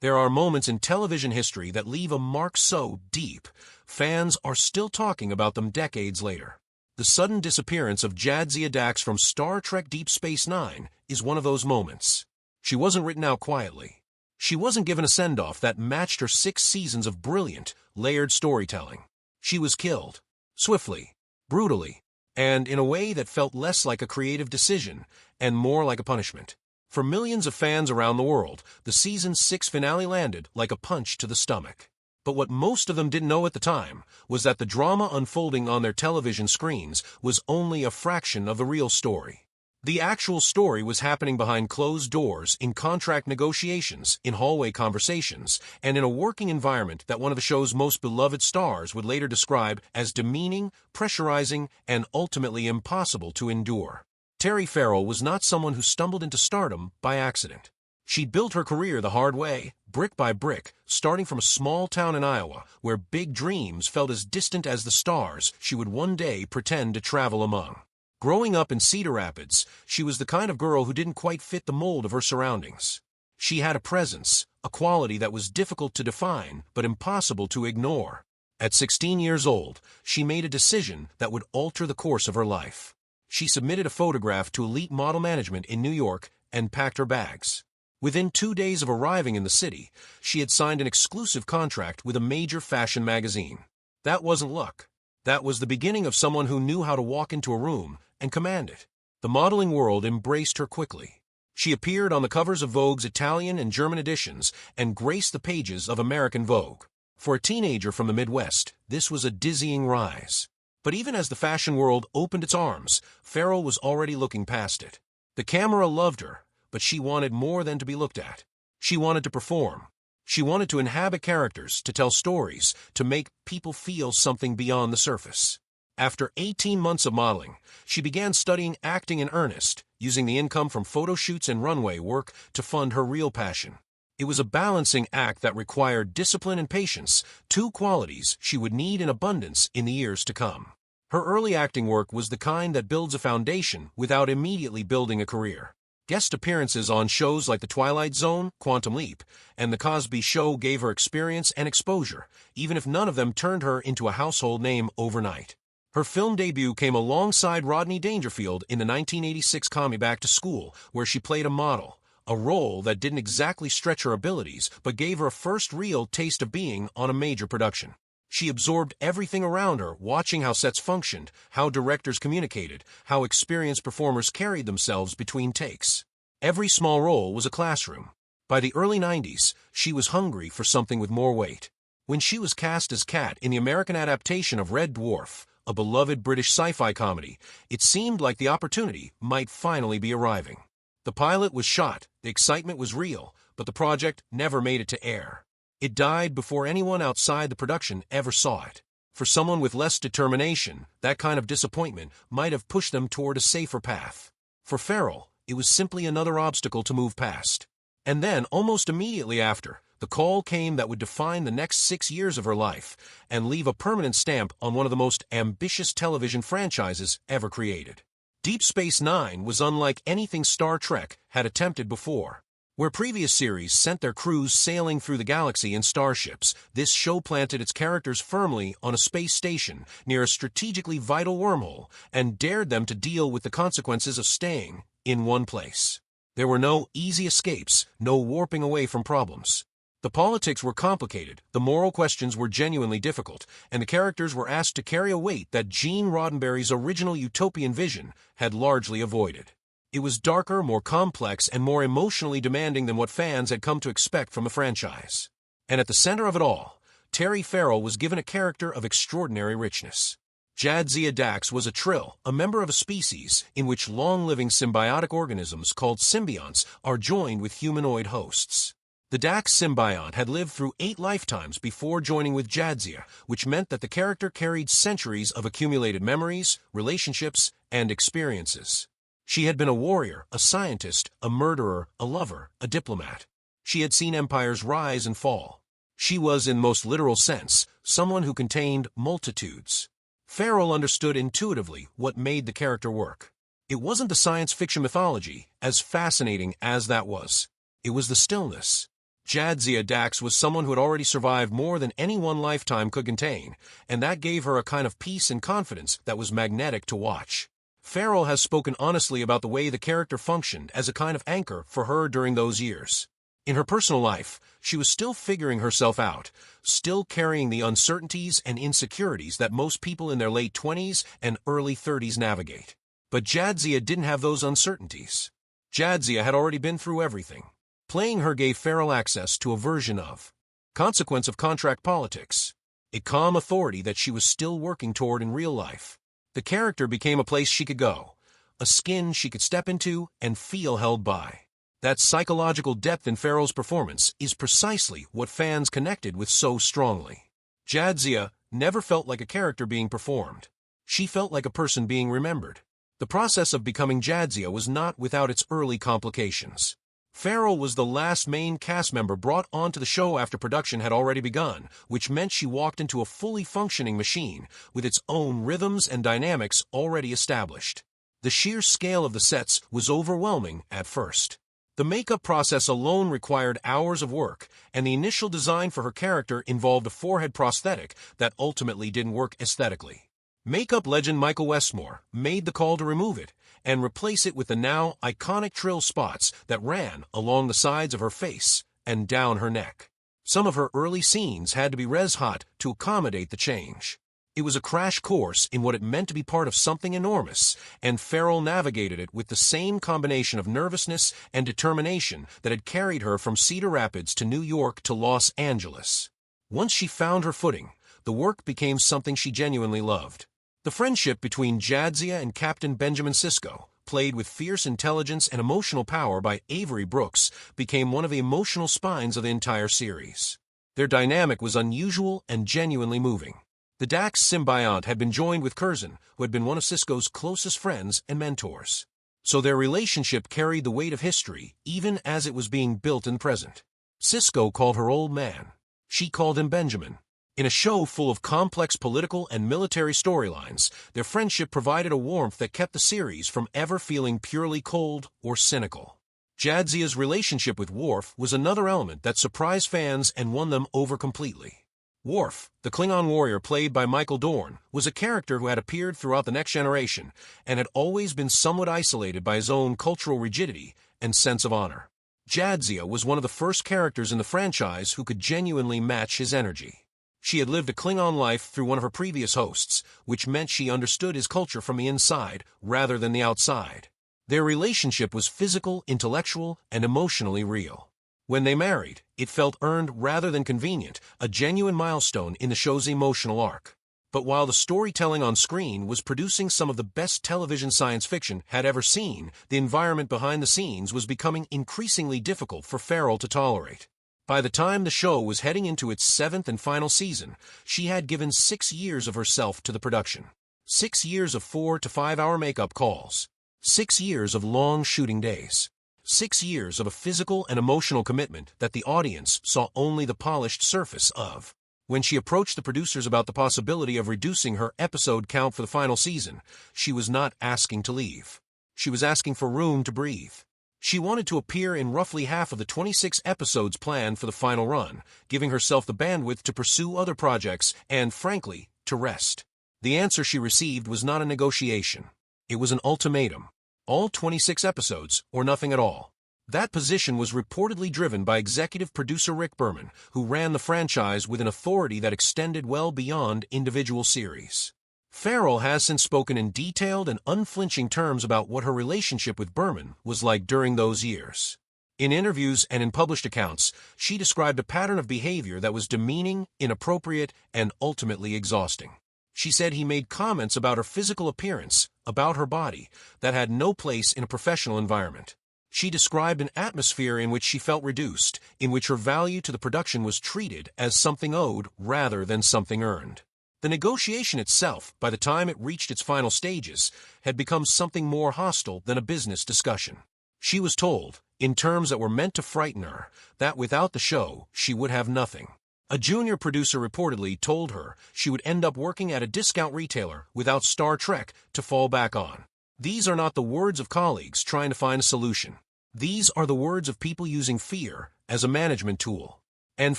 There are moments in television history that leave a mark so deep, fans are still talking about them decades later. The sudden disappearance of Jadzia Dax from Star Trek Deep Space Nine is one of those moments. She wasn't written out quietly. She wasn't given a send-off that matched her 6 seasons of brilliant, layered storytelling. She was killed. Swiftly. Brutally. And in a way that felt less like a creative decision and more like a punishment. For millions of fans around the world, the season 6 finale landed like a punch to the stomach. But what most of them didn't know at the time was that the drama unfolding on their television screens was only a fraction of the real story. The actual story was happening behind closed doors, in contract negotiations, in hallway conversations, and in a working environment that one of the show's most beloved stars would later describe as demeaning, pressurizing, and ultimately impossible to endure. Terry Farrell was not someone who stumbled into stardom by accident. She'd built her career the hard way, brick by brick, starting from a small town in Iowa where big dreams felt as distant as the stars she would one day pretend to travel among. Growing up in Cedar Rapids, she was the kind of girl who didn't quite fit the mold of her surroundings. She had a presence, a quality that was difficult to define but impossible to ignore. At 16 years old, she made a decision that would alter the course of her life. She submitted a photograph to elite model management in New York and packed her bags. Within 2 days of arriving in the city, she had signed an exclusive contract with a major fashion magazine. That wasn't luck. That was the beginning of someone who knew how to walk into a room and command it. The modeling world embraced her quickly. She appeared on the covers of Vogue's Italian and German editions and graced the pages of American Vogue. For a teenager from the Midwest, this was a dizzying rise. But even as the fashion world opened its arms, Farrell was already looking past it. The camera loved her, but she wanted more than to be looked at. She wanted to perform. She wanted to inhabit characters, to tell stories, to make people feel something beyond the surface. After 18 months of modeling, she began studying acting in earnest, using the income from photo shoots and runway work to fund her real passion. It was a balancing act that required discipline and patience, 2 qualities she would need in abundance in the years to come. Her early acting work was the kind that builds a foundation without immediately building a career. Guest appearances on shows like The Twilight Zone, Quantum Leap, and The Cosby Show gave her experience and exposure, even if none of them turned her into a household name overnight. Her film debut came alongside Rodney Dangerfield in the 1986 comedy Back to School, where she played a model. A role that didn't exactly stretch her abilities, but gave her a first real taste of being on a major production. She absorbed everything around her, watching how sets functioned, how directors communicated, how experienced performers carried themselves between takes. Every small role was a classroom. By the early 90s, she was hungry for something with more weight. When she was cast as Kat in the American adaptation of Red Dwarf, a beloved British sci-fi comedy, it seemed like the opportunity might finally be arriving. The pilot was shot, the excitement was real, but the project never made it to air. It died before anyone outside the production ever saw it. For someone with less determination, that kind of disappointment might have pushed them toward a safer path. For Farrell, it was simply another obstacle to move past. And then, almost immediately after, the call came that would define the next 6 years of her life and leave a permanent stamp on one of the most ambitious television franchises ever created. Deep Space Nine was unlike anything Star Trek had attempted before. Where previous series sent their crews sailing through the galaxy in starships, this show planted its characters firmly on a space station near a strategically vital wormhole and dared them to deal with the consequences of staying in one place. There were no easy escapes, no warping away from problems. The politics were complicated, the moral questions were genuinely difficult, and the characters were asked to carry a weight that Gene Roddenberry's original utopian vision had largely avoided. It was darker, more complex, and more emotionally demanding than what fans had come to expect from the franchise. And at the center of it all, Terry Farrell was given a character of extraordinary richness. Jadzia Dax was a trill, a member of a species in which long-living symbiotic organisms called symbionts are joined with humanoid hosts. The Dax symbiont had lived through 8 lifetimes before joining with Jadzia, which meant that the character carried centuries of accumulated memories, relationships, and experiences. She had been a warrior, a scientist, a murderer, a lover, a diplomat. She had seen empires rise and fall. She was, in most literal sense, someone who contained multitudes. Farrell understood intuitively what made the character work. It wasn't the science fiction mythology, as fascinating as that was. It was the stillness. Jadzia Dax was someone who had already survived more than any one lifetime could contain, and that gave her a kind of peace and confidence that was magnetic to watch. Farrell has spoken honestly about the way the character functioned as a kind of anchor for her during those years. In her personal life, she was still figuring herself out, still carrying the uncertainties and insecurities that most people in their late 20s and early 30s navigate. But Jadzia didn't have those uncertainties. Jadzia had already been through everything. Playing her gave Farrell access to a version of consequence of contract politics, a calm authority that she was still working toward in real life. The character became a place she could go, a skin she could step into and feel held by. That psychological depth in Farrell's performance is precisely what fans connected with so strongly. Jadzia never felt like a character being performed. She felt like a person being remembered. The process of becoming Jadzia was not without its early complications. Farrell was the last main cast member brought onto the show after production had already begun, which meant she walked into a fully functioning machine with its own rhythms and dynamics already established. The sheer scale of the sets was overwhelming at first. The makeup process alone required hours of work, and the initial design for her character involved a forehead prosthetic that ultimately didn't work aesthetically. Makeup legend Michael Westmore made the call to remove it and replace it with the now iconic trill spots that ran along the sides of her face and down her neck. Some of her early scenes had to be res-hot to accommodate the change. It was a crash course in what it meant to be part of something enormous, and Farrell navigated it with the same combination of nervousness and determination that had carried her from Cedar Rapids to New York to Los Angeles. Once she found her footing, the work became something she genuinely loved. The friendship between Jadzia and Captain Benjamin Sisko, played with fierce intelligence and emotional power by Avery Brooks, became one of the emotional spines of the entire series. Their dynamic was unusual and genuinely moving. The Dax symbiont had been joined with Curzon, who had been one of Sisko's closest friends and mentors. So their relationship carried the weight of history, even as it was being built in the present. Sisko called her old man. She called him Benjamin. In a show full of complex political and military storylines, their friendship provided a warmth that kept the series from ever feeling purely cold or cynical. Jadzia's relationship with Worf was another element that surprised fans and won them over completely. Worf, the Klingon warrior played by Michael Dorn, was a character who had appeared throughout The Next Generation and had always been somewhat isolated by his own cultural rigidity and sense of honor. Jadzia was one of the first characters in the franchise who could genuinely match his energy. She had lived a Klingon life through one of her previous hosts, which meant she understood his culture from the inside rather than the outside. Their relationship was physical, intellectual, and emotionally real. When they married, it felt earned rather than convenient, a genuine milestone in the show's emotional arc. But while the storytelling on screen was producing some of the best television science fiction had ever seen, the environment behind the scenes was becoming increasingly difficult for Farrell to tolerate. By the time the show was heading into its 7th and final season, she had given 6 years of herself to the production. 6 years of 4 to 5 hour makeup calls. 6 years of long shooting days. 6 years of a physical and emotional commitment that the audience saw only the polished surface of. When she approached the producers about the possibility of reducing her episode count for the final season, she was not asking to leave. She was asking for room to breathe. She wanted to appear in roughly half of the 26 episodes planned for the final run, giving herself the bandwidth to pursue other projects and, frankly, to rest. The answer she received was not a negotiation. It was an ultimatum. All 26 episodes, or nothing at all. That position was reportedly driven by executive producer Rick Berman, who ran the franchise with an authority that extended well beyond individual series. Farrell has since spoken in detailed and unflinching terms about what her relationship with Berman was like during those years. In interviews and in published accounts, she described a pattern of behavior that was demeaning, inappropriate, and ultimately exhausting. She said he made comments about her physical appearance, about her body, that had no place in a professional environment. She described an atmosphere in which she felt reduced, in which her value to the production was treated as something owed rather than something earned. The negotiation itself, by the time it reached its final stages, had become something more hostile than a business discussion. She was told, in terms that were meant to frighten her, that without the show, she would have nothing. A junior producer reportedly told her she would end up working at a discount retailer without Star Trek to fall back on. These are not the words of colleagues trying to find a solution. These are the words of people using fear as a management tool. And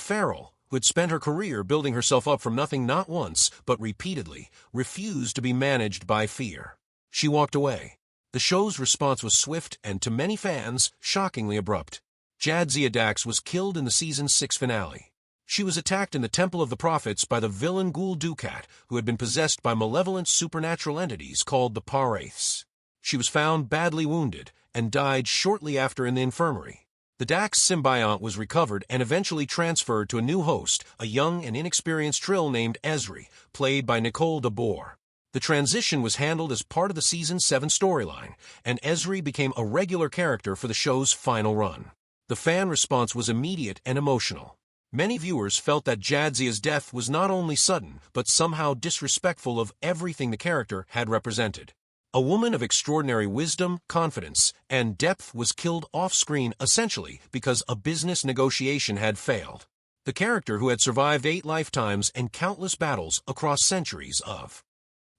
Farrell, who had spent her career building herself up from nothing not once, but repeatedly, refused to be managed by fear. She walked away. The show's response was swift and, to many fans, shockingly abrupt. Jadzia Dax was killed in the season's 6 finale. She was attacked in the Temple of the Prophets by the villain Ghoul Dukat, who had been possessed by malevolent supernatural entities called the Paraiths. She was found badly wounded and died shortly after in the infirmary. The Dax symbiont was recovered and eventually transferred to a new host, a young and inexperienced Trill named Ezri, played by Nicole DeBoer. The transition was handled as part of the Season 7 storyline, and Ezri became a regular character for the show's final run. The fan response was immediate and emotional. Many viewers felt that Jadzia's death was not only sudden, but somehow disrespectful of everything the character had represented. A woman of extraordinary wisdom, confidence, and depth was killed off-screen essentially because a business negotiation had failed. The character who had survived 8 lifetimes and countless battles across centuries of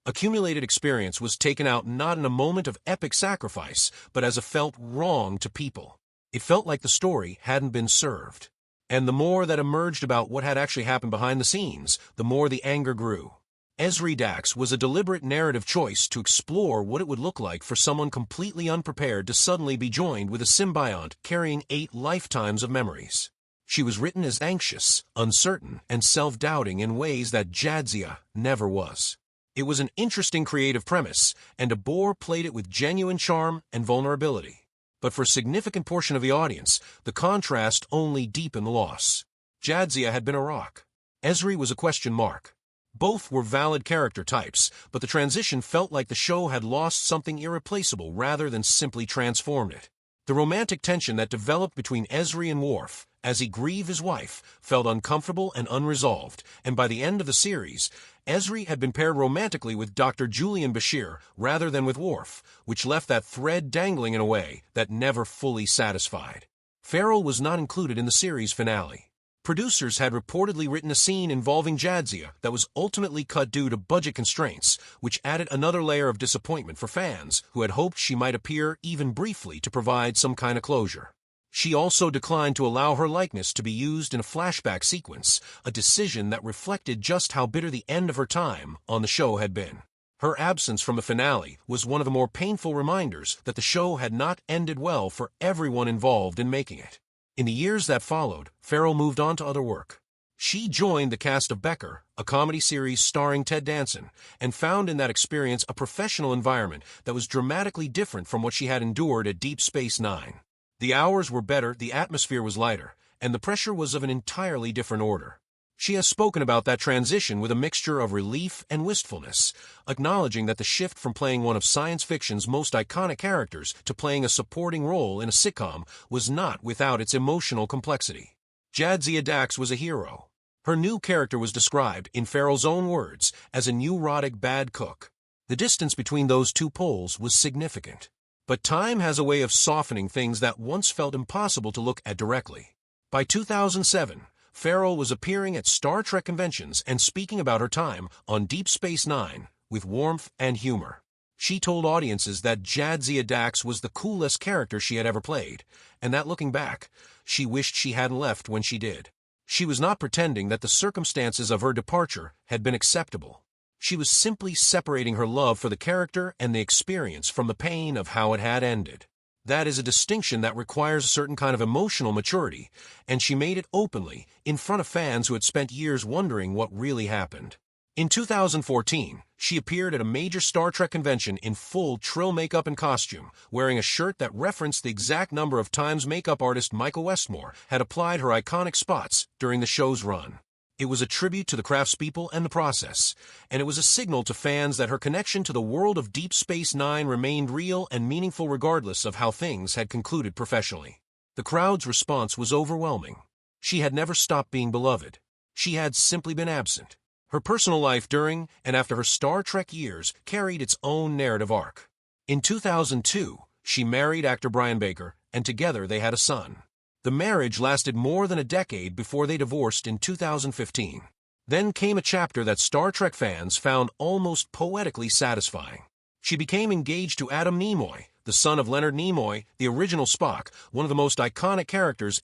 accumulated experience was taken out not in a moment of epic sacrifice, but as a felt wrong to people. It felt like the story hadn't been served. And the more that emerged about what had actually happened behind the scenes, the more the anger grew. Ezri Dax was a deliberate narrative choice to explore what it would look like for someone completely unprepared to suddenly be joined with a symbiont carrying 8 lifetimes of memories. She was written as anxious, uncertain, and self-doubting in ways that Jadzia never was. It was an interesting creative premise, and DeBoer played it with genuine charm and vulnerability. But for a significant portion of the audience, the contrast only deepened the loss. Jadzia had been a rock. Ezri was a question mark. Both were valid character types, but the transition felt like the show had lost something irreplaceable rather than simply transformed it. The romantic tension that developed between Ezri and Worf, as he grieved his wife, felt uncomfortable and unresolved, and by the end of the series, Ezri had been paired romantically with Dr. Julian Bashir rather than with Worf, which left that thread dangling in a way that never fully satisfied. Farrell was not included in the series finale. Producers had reportedly written a scene involving Jadzia that was ultimately cut due to budget constraints, which added another layer of disappointment for fans who had hoped she might appear even briefly to provide some kind of closure. She also declined to allow her likeness to be used in a flashback sequence, a decision that reflected just how bitter the end of her time on the show had been. Her absence from the finale was one of the more painful reminders that the show had not ended well for everyone involved in making it. In the years that followed, Farrell moved on to other work. She joined the cast of Becker, a comedy series starring Ted Danson, and found in that experience a professional environment that was dramatically different from what she had endured at Deep Space Nine. The hours were better, the atmosphere was lighter, and the pressure was of an entirely different order. She has spoken about that transition with a mixture of relief and wistfulness, acknowledging that the shift from playing one of science fiction's most iconic characters to playing a supporting role in a sitcom was not without its emotional complexity. Jadzia Dax was a hero. Her new character was described, in Farrell's own words, as a neurotic bad cook. The distance between those two poles was significant. But time has a way of softening things that once felt impossible to look at directly. By 2007, Farrell was appearing at Star Trek conventions and speaking about her time on Deep Space Nine with warmth and humor. She told audiences that Jadzia Dax was the coolest character she had ever played, and that looking back, she wished she hadn't left when she did. She was not pretending that the circumstances of her departure had been acceptable. She was simply separating her love for the character and the experience from the pain of how it had ended. That is a distinction that requires a certain kind of emotional maturity, and she made it openly, in front of fans who had spent years wondering what really happened. In 2014, she appeared at a major Star Trek convention in full Trill makeup and costume, wearing a shirt that referenced the exact number of times makeup artist Michael Westmore had applied her iconic spots during the show's run. It was a tribute to the craftspeople and the process, and it was a signal to fans that her connection to the world of Deep Space Nine remained real and meaningful regardless of how things had concluded professionally. The crowd's response was overwhelming. She had never stopped being beloved. She had simply been absent. Her personal life during and after her Star Trek years carried its own narrative arc. In 2002, she married actor Brian Baker, and together they had a son. The marriage lasted more than a decade before they divorced in 2015. Then came a chapter that Star Trek fans found almost poetically satisfying. She became engaged to Adam Nimoy, the son of Leonard Nimoy, the original Spock, one of the most iconic characters